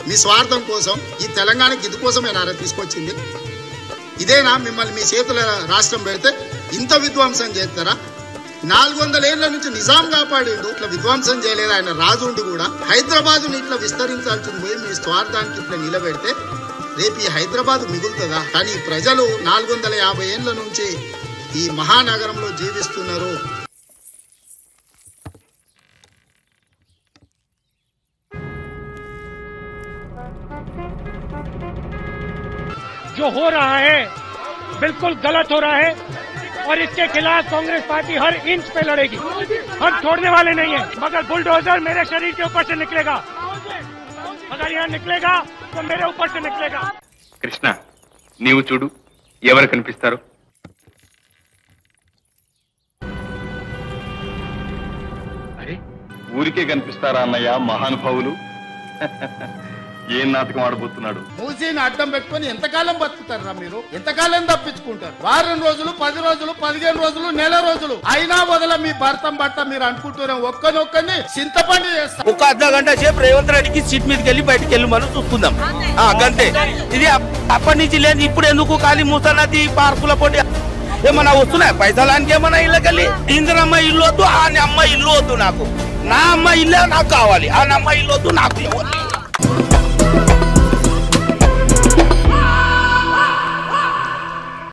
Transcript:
మీ స్వార్థం కోసం ఈ తెలంగాణకి ఇది కోసమేనారా తీసుకొచ్చింది? ఇదేనా మిమ్మల్ని మీ చేతుల రాష్ట్రం పెడితే ఇంత విధ్వంసం చేస్తారా? 400 ఏళ్ల నుంచి నిజాం కాపాడిండు, ఇట్లా విధ్వంసం చేయలేదు ఆయన రాజు ఉండి కూడా. హైదరాబాదుని ఇట్లా విస్తరించాల్సింది పోయి మీ స్వార్థానికి ఇట్లా నిలబెడితే రేపు ఈ హైదరాబాద్ మిగులుతుందా? కానీ ప్రజలు 450 ఏళ్ల నుంచి ఈ మహానగరంలో జీవిస్తున్నారు. जो हो रहा है बिल्कुल गलत हो रहा है और इसके खिलाफ कांग्रेस पार्टी हर इंच पे लड़ेगी। हम छोड़ने वाले नहीं है, मगर बुलडोजर मेरे शरीर के ऊपर से निकलेगा। अगर यहाँ निकलेगा तो मेरे ऊपर से निकलेगा। కృష్ణ, నీవు చూడు ఎవరు కనిపిస్తారు? అరే, ఊరికే కనిపిస్తారా అన్నయ్య మహానుభావులు? ఏం నాటకం ఆడబోతున్నాడు? మూసీని అడ్డం పెట్టుకుని ఎంతకాలం బతుకుతారా మీరు? ఎంతకాలం తప్పించుకుంటారు? వారం రోజులు, 10 రోజులు, 15 రోజులు, నెల రోజులు అయినా వదల మీ భర్తం బట్ట మీరు అనుకుంటున్నాం. ఒక్కనొక్కని చింతపండు చేస్తారు. ఒక అర్ధ గంట సేపు రేవంత్ రెడ్డికి సీట్ మీదకి వెళ్ళి బయటకు వెళ్ళి మనం చూసుకుందాం గంటే. ఇది అప్పటి నుంచి లేదు. ఇప్పుడు ఎందుకు ఖాళీ మూసనది పార్కుల పోటీ ఏమన్నా వస్తున్నాయి పైసలానికి? ఏమన్నా ఇళ్ళకెళ్ళి ఇందిరమ్మ ఇల్లు వద్దు, ఆ అమ్మ ఇల్లు వద్దు, నాకు నా అమ్మ ఇల్లే నాకు కావాలి, ఆ అమ్మ ఇల్లు వద్దు నాకు.